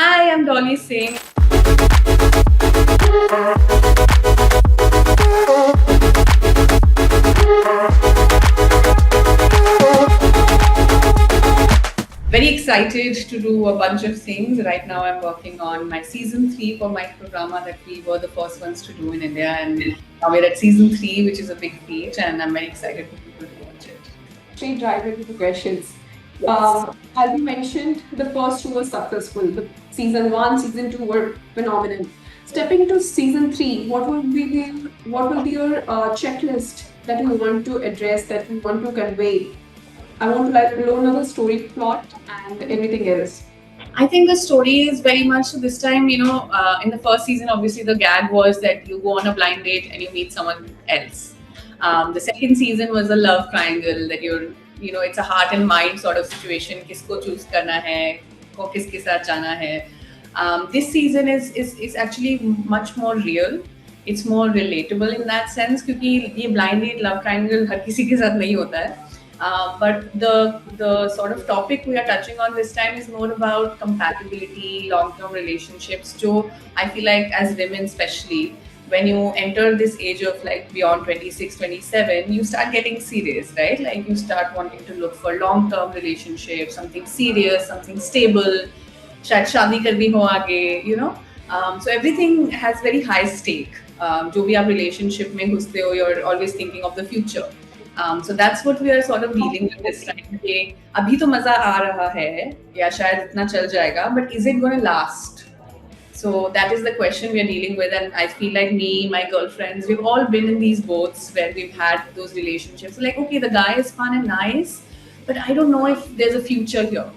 Hi, I'm Dolly Singh. Very excited to do a bunch of things. Right now, I'm working on my season 3 for my drama that we were the first ones to do in India, and now we're at season 3, which is a big feat, and I'm very excited for people to watch it. Straight right into the questions. Yes. As you mentioned, the first two were successful. The season one, season two were phenomenal. Stepping into season three, what will be your checklist that you want to address, that you want to convey? I want to like know the story plot and everything else. I think the story is very much so this time, in the first season, obviously the gag was that you go on a blind date and you meet someone else. The second season was a love triangle that it's a heart and mind sort of situation. Kisko choose karna hai, ko kiske saath jana hai. This season is actually much more real. It's more relatable in that sense क्योंकि ये blind date love triangle हर किसी के साथ नहीं होता है. But the sort of topic we are touching on this time is more about compatibility, long-term relationships. So I feel like as women, especially when you enter this age of like beyond 26, 27, you start getting serious, right? Like you start wanting to look for long-term relationships, something serious, something stable. शायद शादी करनी हो आगे, so everything has very high stake. जो भी आप relationship में घुसते हो, you're always thinking of the future. So that's what we are sort of dealing with this time. कि अभी तो मजा आ रहा है या शायद इतना चल जाएगा, but is it going to last? So that is the question we are dealing with, and I feel like me, my girlfriends, we've all been in these boats where we've had those relationships. Like, okay, the guy is fun and nice, but I don't know if there's a future here.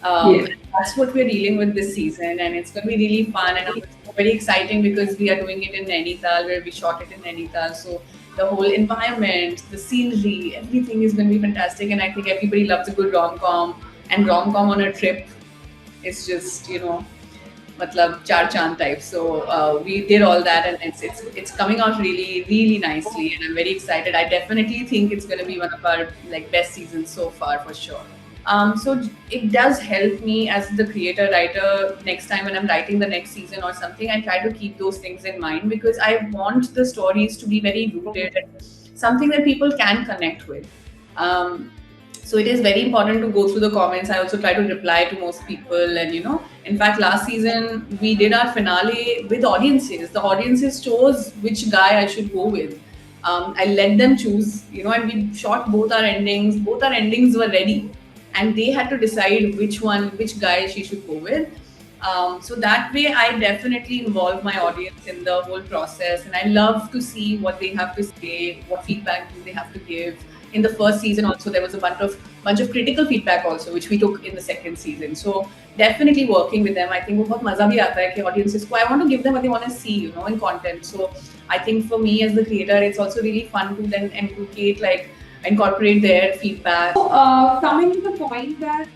Yeah. That's what we're dealing with this season, and it's going to be really fun and it's very exciting because we are doing it in Nainital, where we shot it in Nainital. So the whole environment, the scenery, everything is going to be fantastic, and I think everybody loves a good rom com. And rom com on a trip is just matlab char chand type. So we did all that, and it's coming out really really nicely, and I'm very excited. I definitely think it's going to be one of our like best seasons so far for sure. So it does help me as the creator writer. Next time when I'm writing the next season or something, I try to keep those things in mind because I want the stories to be very rooted and something that people can connect with. Um, so it is very important to go through the comments. I also try to reply to most people, and in fact, last season we did our finale with audiences. The audiences chose which guy I should go with. I let them choose, and we shot both our endings. Both our endings were ready, and they had to decide which guy she should go with. So that way, I definitely involve my audience in the whole process, and I love to see what they have to say, what feedback do they have to give. In the first season, also there was a bunch of critical feedback also, which we took in the second season. So definitely working with them, I think वो बहुत मजा भी आता है कि audiences को I want to give them what they want to see, in content. So I think for me as the creator, it's also really fun to then incorporate their feedback. So, coming to the point that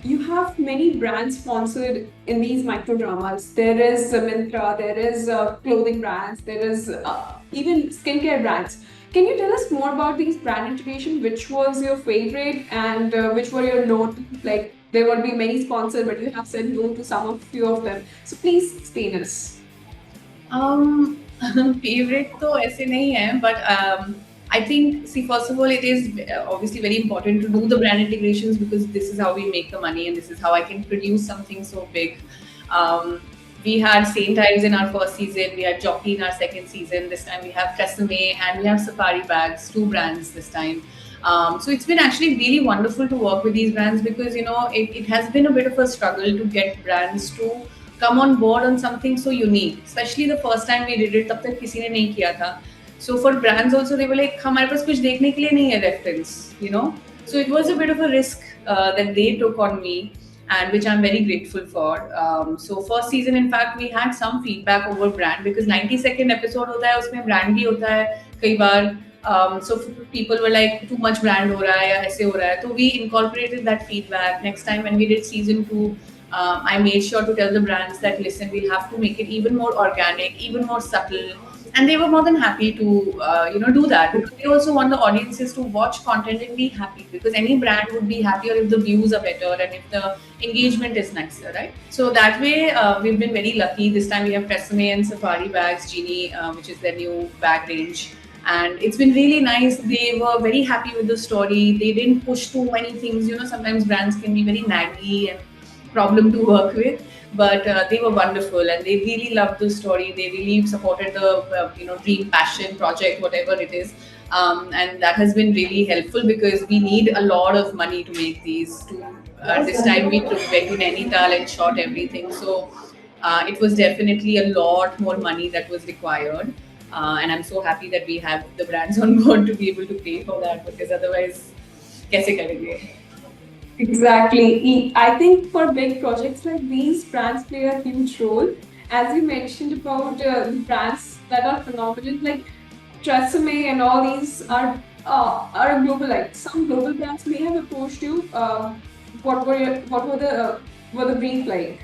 you have many brands sponsored in these micro dramas. There is Myntra, there is clothing brands, there is even skincare brands. Can you tell us more about these brand integration? Which was your favorite and which were your no? Like there will be many sponsors, but you have said no to some of few of them. So please explain us. Favorite तो ऐसे नहीं है, but I think, see, first of all, it is obviously very important to do the brand integrations because this is how we make the money and this is how I can produce something so big. Um, we had Saint Ives in our first season, we had Jockey in our second season. This time we have Tresemme and we have Safari Bags, two brands this time. So it's been actually really wonderful to work with these brands because it has been a bit of a struggle to get brands to come on board on something so unique. Especially the first time we did it, तब तक किसी ने नहीं किया था. So for brands also, they were like, हमारे पास कुछ देखने के लिए नहीं है reference. So it was a bit of a risk that they took on me, and which I'm very grateful for. So first season, in fact, we had some feedback over brand because 90-second episode होता है, उसमें brand भी होता है कई बार. So people were like, too much brand हो रहा है या ऐसे हो रहा है. So we incorporated that feedback. Next time when we did season 2, I made sure to tell the brands that listen, we'll have to make it even more organic, even more subtle. and they were more than happy to do that, because they also want the audiences to watch content and be happy, because any brand would be happier if the views are better and if the engagement is nicer, right? So that way, we've been very lucky. This time we have Tresemme and Safari bags, Genie, which is their new bag range, and it's been really nice. They were very happy with the story. They didn't push too many things. Sometimes brands can be very naggy and problem to work with, but they were wonderful, and they really loved the story. They really supported the dream, passion project, whatever it is, and that has been really helpful, because we need a lot of money to make these. This time we went to Nainital and shot everything, so it was definitely a lot more money that was required. And I'm so happy that we have the brands on board to be able to pay for that, because otherwise, kaise karenge? Exactly. I think for big projects like these, brands play a huge role. As you mentioned about the brands that are phenomenal, like Tresemme and all these are global. Like some global brands may have approached you. What were the brief like?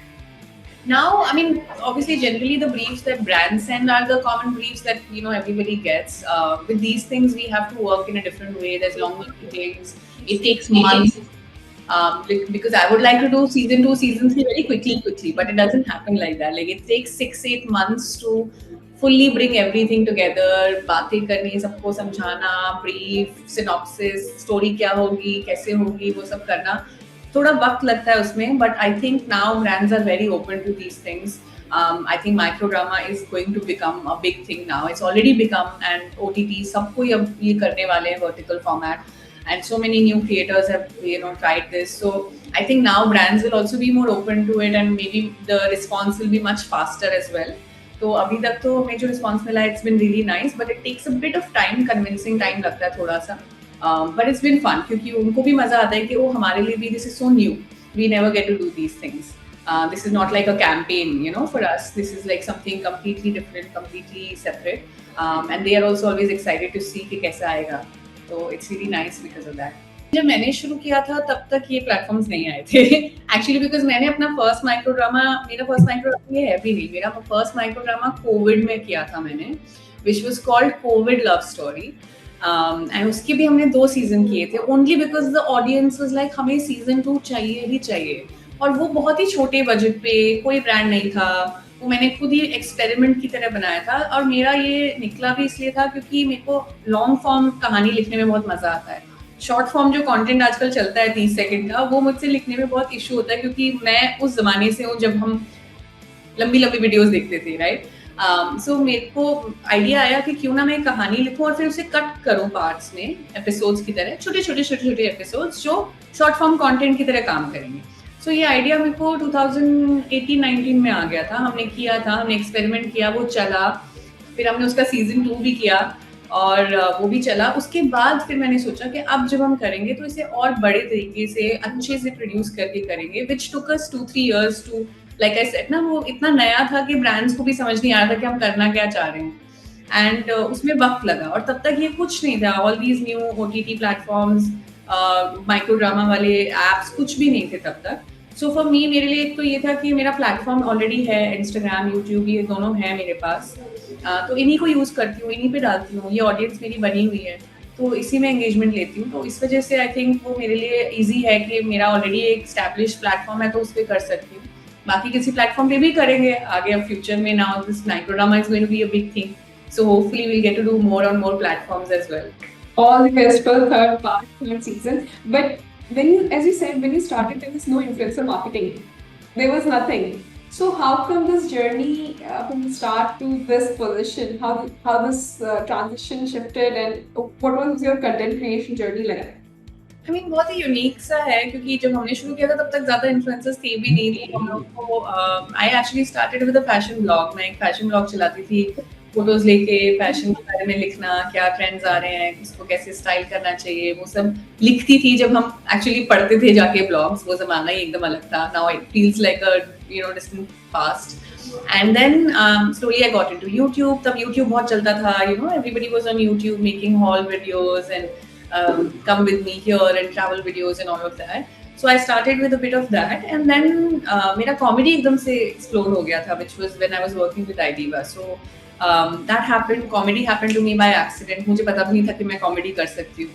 Now, I mean, obviously, generally the briefs that brands send are the common briefs that everybody gets. With these things, we have to work in a different way. There's longer details. It takes months. Because I would like to do season 2, season 3 very quickly, but it doesn't happen like that. Like, it takes 6-8 months to fully bring everything together. बातें करनी, सबको समझाना, brief, synopsis, story क्या होगी, कैसे होगी, वो सब करना थोड़ा वक्त लगता है उसमें. But I think now brands are very open to these things. I think microdrama is going to become a big thing now. It's already become, and OTT सबको अब ये करने वाले हैं vertical format, and so many new creators have tried this. So I think now brands will also be more open to it, and maybe the response will be much faster as well. तो अभी तक तो हमें जो response मिला, it's been really nice, but it takes a bit of time, convincing time लगता है थोड़ा सा. But it's been fun, क्योंकि उनको भी मजा आता है कि वो हमारे लिए भी, this is so new, we never get to do these things. This is not like a campaign, for us. This is like something completely different, completely separate, and they are also always excited to see कि कैसा आएगा. So it's really nice because of that. जब मैंने शुरू किया था तब तक ये प्लेटफॉर्म्स नहीं आए थे एक्चुअली, बिकॉज मैंने अपना फर्स्ट माइक्रोड्रामा ये है भी नहीं, मेरा फर्स्ट माइक्रोड्रामा कोविड में किया था मैंने, which was called Covid love story, and उसके भी हमने 2 सीजन किए थे, only because the audience was like हमें सीजन 2 चाहिए ही चाहिए, और वो बहुत ही छोटे बजट पे, कोई ब्रांड नहीं था, वो मैंने खुद ही एक्सपेरिमेंट की तरह बनाया था. और मेरा ये निकला भी इसलिए था क्योंकि मेरे को लॉन्ग फॉर्म कहानी लिखने में बहुत मजा आता है. शॉर्ट फॉर्म जो कंटेंट आजकल चलता है 30 सेकंड का, वो मुझसे लिखने में बहुत इशू होता है, क्योंकि मैं उस जमाने से हूँ जब हम लंबी लंबी वीडियोस देखते थे, राइट. सो मेरे को आइडिया आया कि क्यों ना मैं कहानी लिखूं और फिर उसे कट करूं पार्ट्स में, एपिसोड्स की तरह, छोटे छोटे एपिसोड्स जो शॉर्ट फॉर्म कंटेंट की तरह काम करेंगे. सो ये आइडिया मेरे को 2018-19 में आ गया था. हमने किया था, हमने एक्सपेरिमेंट किया, वो चला, फिर हमने उसका सीजन 2 भी किया और वो भी चला. उसके बाद फिर मैंने सोचा कि अब जब हम करेंगे तो इसे और बड़े तरीके से अच्छे से प्रोड्यूस करके करेंगे, which took us 2-3 years to, like I said ना, वो इतना नया था कि ब्रांड्स को भी समझ नहीं आ रहा था कि हम करना क्या चाह रहे हैं, एंड उसमें वक्त लगा. और तब तक ये कुछ नहीं था, all these new OTT platforms, microdrama वाले एप्स, कुछ भी नहीं थे तब तक. सो फॉर मी, मेरे लिए एक तो ये था कि मेरा प्लेटफॉर्म ऑलरेडी है, इंस्टाग्राम, यूट्यूब, ये दोनों है मेरे पास, तो इन्हीं को यूज़ करती हूँ, इन्हीं पे डालती हूँ, ये ऑडियंस मेरी बनी हुई है, तो इसी में एंगेजमेंट लेती हूँ. तो इस वजह से आई थिंक वो मेरे लिए ईजी है कि मेरा ऑलरेडी एक स्टैब्लिश प्लेटफॉर्म है, तो उस पर कर सकती हूँ. बाकी किसी प्लेटफॉर्म पे भी करेंगे आगे, अब फ्यूचर में. Now this microdrama is going to be a big thing, so hopefully we'll get to do more on more platforms as well. All the best for the third part, third season. But when you, as you said, when you started, there was no influencer marketing. There was nothing. So how come this journey from the start to this position? How this transition shifted, and what was your content creation journey like? I mean, बहुत ही unique सा है, क्योंकि जब हमने शुरू किया था तब तक ज्यादा इन्फ्लुएंसर्स थे भी नहीं थे हम लोग को. I actually started with a fashion blog. मैं एक फैशन ब्लॉग चलाती थी, फोटोज लेके फैशन के बारे में लिखना, क्या ट्रेंड्स आ रहे हैं, किसको कैसे स्टाइल करना चाहिए, वो सब लिखती थी. जब हम एक्चुअली पढ़ते थे जाके ब्लॉग्स, वो जमाना ही एकदम अलग था. Now it feels like a distant past. And then slowly I got into YouTube. तब यूट्यूब बहुत चलता था, everybody was on YouTube making haul videos and come with me here and travel videos and all of that. So I started with a bit of that, and then मेरा comedy एकदम से explode हो गया था, which was when I was working with iDiva. So That happened, comedy happened to me by accident. मुझे पता भी नहीं था कि मैं comedy कर सकती हूँ.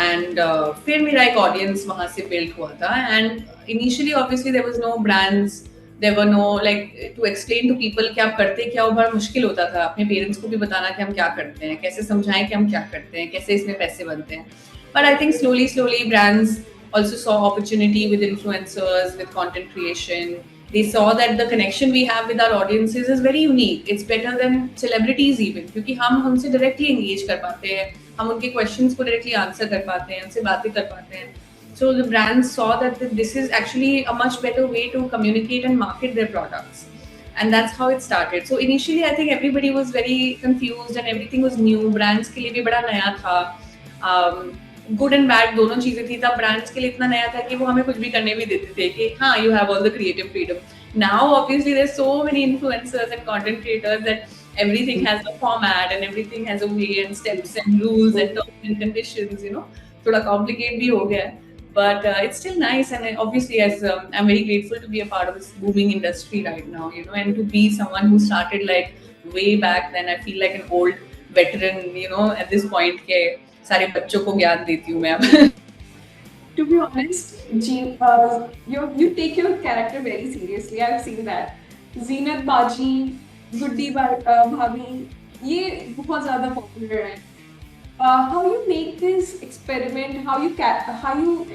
And फिर मेरा एक audience वहाँ से build हुआ था. And initially obviously there was no brands, there were no like to explain to people कि आप करते क्या हो, बड़ा मुश्किल होता था अपने पेरेंट्स को भी बताना कि हम क्या करते हैं, कैसे समझाएं कि हम क्या करते हैं, कैसे इसमें पैसे बनते हैं. But I think slowly brands also saw opportunity with influencers, with content creation. They saw that the connection we have with our audiences is very unique. It's better than celebrities even, क्योंकि हम उनसे directly engage कर पाते हैं, हम उनके questions को directly answer कर पाते हैं, उनसे बातें कर पाते हैं. So the brands saw that this is actually a much better way to communicate and market their products. And that's how it started. So initially I think everybody was very confused and everything was new. Brands के लिए भी बड़ा नया था. Good and bad दोनों चीजें थी. तब ब्रांड्स के लिए इतना नया था कि वो हमें कुछ भी करने भी देते थे कि हाँ, you have all the creative freedom. Now obviously there so many influencers and content creators that everything has a format and everything has a way and steps and rules and terms and conditions, you know. थोड़ा complicated भी हो गया है. But it's still nice, and obviously as I'm very grateful to be a part of this booming industry right now, you know, and to be someone who started like way back then. I feel like an old veteran, you know, at this point के सारे बच्चों को ज्ञान देती हूँ मैं अब. To be honest, you take your character very seriously. I've seen that. Zeenat Baji, गुड्डी भाभी, ये बहुत ज़्यादा popular है. How you make this experiment? How you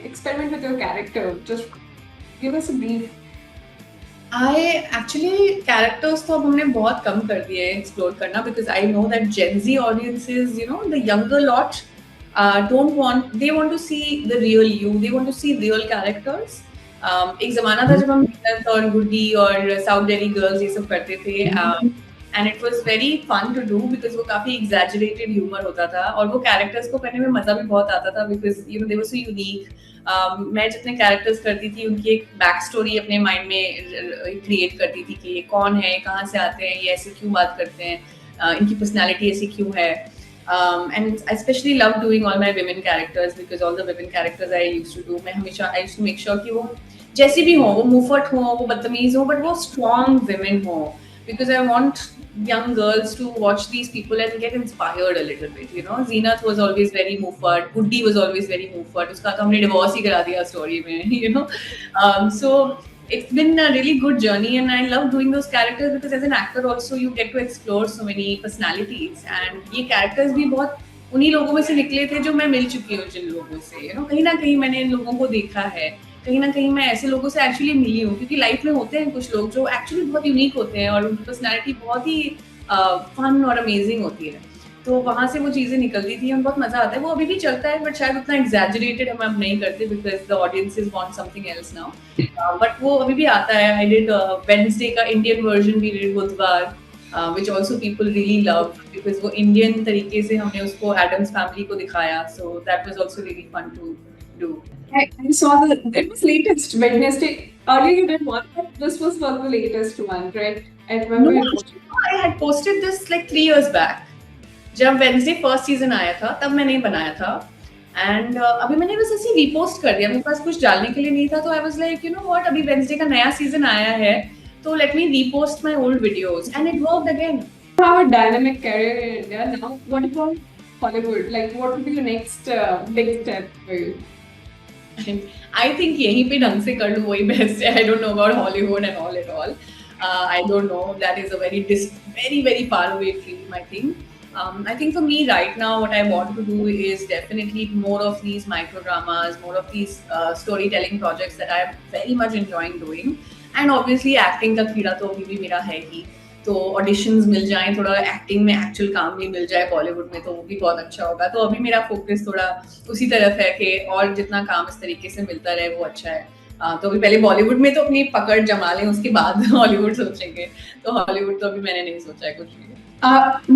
experiment with your character? Just give us a brief. Characters तो अब हमने बहुत कम कर दिए हैं explore करना, because I know that Gen Z audiences, you know, the younger lot, they want to see the real you, they want to see real characters. एक ज़माना था जब हम मीनत और गुड्डी और साउथ दिल्ली गर्ल्स ये सब करते थे, and it was very fun to do because वो काफी exaggerated humor होता था और वो characters को करने में मजा भी बहुत आता था because you know they were so unique. मैं जितने कैरेक्टर्स करती थी उनकी एक बैक स्टोरी अपने माइंड में क्रिएट करती थी कि ये कौन है, कहाँ से आते हैं, ये ऐसे क्यों बात करते हैं, इनकी पर्सनैलिटी ऐसी क्यों है. And I especially love doing all my women characters because all the women characters I used to do, मैं हमेशा I used to make sure कि वो जैसी भी हो, वो मुफट हो, वो बदतमीज हो, बट वो strong women हो, because I want young girls to watch these people and get inspired a little bit, you know. Zeenat was always very muffat, Goody was always very muffat, उसका तो हमने divorce ही करा दिया story में, you know. So it's been a really good journey and I love doing those characters because as an actor also you get to explore so many personalities and ये characters भी बहुत उन्हीं लोगों में से निकले थे जो मैं मिल चुकी हूँ जिन लोगों से, you know. कहीं ना कहीं मैंने इन लोगों को देखा है, कहीं ना कहीं मैं ऐसे लोगों से एक्चुअली मिली हूँ, क्योंकि लाइफ में होते हैं कुछ लोग जो एक्चुअली बहुत यूनिक होते हैं और उनकी पर्सनैलिटी बहुत ही फन और अमेजिंग होती है. तो वहाँ से वो चीज़ें निकलती थी और बहुत मज़ा आता है. वो अभी भी चलता है बट शायद उतना एग्जैजरेटेड हम अब नहीं करते because the audiences want something else now. But वो अभी भी आता है. आई डिड वेडनेसडे का इंडियन वर्जन भी डिड बुधवार, which also people really loved because वो इंडियन तरीके से हमने उसको एडम्स फैमिली को दिखाया. So that was also really fun to do. I saw that was latest Wednesday. Earlier you did one, but this was one of the latest one, right? I remember. No, I had posted this like 3 years back. जब Wednesday first season आया था तब मैंने बनाया था and अभी मैंने बस ऐसे repost कर दिया. मेरे पास कुछ डालने के लिए नहीं था तो I was like, you know what, अभी Wednesday का नया season आया है तो let me repost my old videos and it worked again. You have a dynamic career in India now. What about Hollywood? Like, what would be your next big step for you? I think यहीं पे ढंग से कर लूँ वही best है. I don't know about Hollywood and all at all. I don't know. That is a very far away dream, I think. I think for me right now, what I want to do is definitely more of these micro dramas, more of these storytelling projects that I am very much enjoying doing. And obviously acting का कीड़ा तो अभी भी मेरा है ही. तो auditions मिल जाएं, थोड़ा एक्टिंग में एक्चुअल काम भी मिल जाए बॉलीवुड में तो वो भी बहुत अच्छा होगा. तो अभी मेरा फोकस थोड़ा उसी तरफ है कि और जितना काम इस तरीके से मिलता रहे वो अच्छा है. तो अभी पहले बॉलीवुड में तो अपनी पकड़ जमा लें, उसके बाद हॉलीवुड सोचेंगे. तो हॉलीवुड तो अभी मैंने नहीं सोचा है कुछ भी.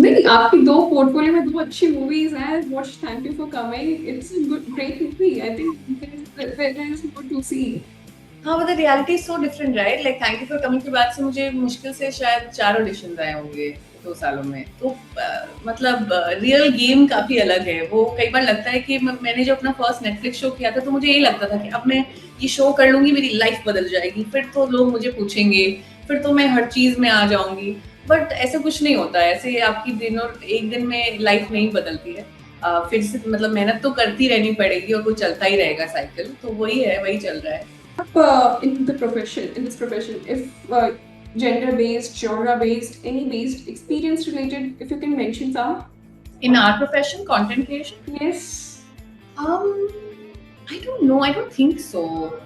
नहीं, आपकी 2 पोर्टफोलियो में 2 अच्छी मूवीज हैं. Watch, thank you for coming. It's a good great movie. I think there is more to see. हाँ, but the reality is so different, right? Like thank you for coming के बाद से मुझे मुश्किल से शायद 4 ऑडिशंस आए होंगे 2 सालों में. तो मतलब रियल गेम काफी अलग है. वो कई बार लगता है कि मैंने जो अपना फर्स्ट नेटफ्लिक्स शो किया था तो मुझे यही लगता था कि अब मैं ये शो कर लूंगी, मेरी लाइफ बदल जाएगी, फिर तो लोग मुझे पूछेंगे, फिर तो मैं हर चीज में आ जाऊंगी. बट ऐसा कुछ नहीं होता है, ऐसे आपकी दिन और एक दिन में लाइफ नहीं बदलती है। फिर से मतलब मेहनत तो करती रहनी पड़ेगी और वो चलता ही रहेगा साइकिल, तो वही है, वही चल रहा है। In this profession, if gender based, genre based, any based, experience related, if you can mention some. In our profession, content creation, Yes. I don't know. I don't think so.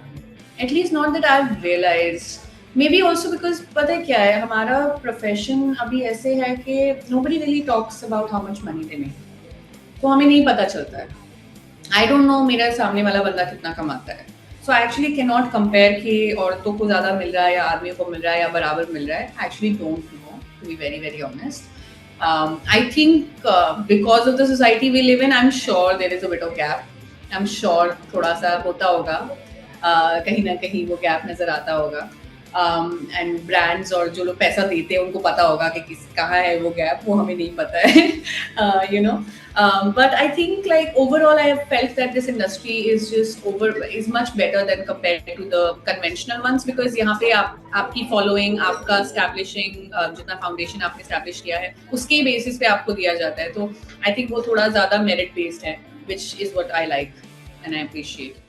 At least not that I've realized. Maybe also because पता है क्या है, हमारा profession अभी ऐसे है कि nobody really talks about how much money they make. तो हमें नहीं पता चलता है। आई डोंट नो मेरा सामने वाला बंदा कितना कमाता है, so I actually can not compare कि औरतों को ज़्यादा मिल रहा है या आदमियों को मिल रहा है या बराबर मिल रहा है। I actually don't know, to be very very honest. I think because of the society we live in, I am sure there is a bit of gap. I am sure थोड़ा सा होता होगा, कहीं ना कहीं वो गैप नज़र आता होगा। एंड ब्रांड्स और जो लोग पैसा देते हैं उनको पता होगा कि किस कहाँ है वो गैप, वो हमें नहीं पता है। You know, but I think like overall I have felt that this industry is much better than compared to the conventional ones, because यहाँ पे आपकी following, आपका establishing, जितना foundation आपने establish किया है उसके basis पे आपको दिया जाता है, तो I think वो थोड़ा ज़्यादा merit based है, which is what I like and I appreciate.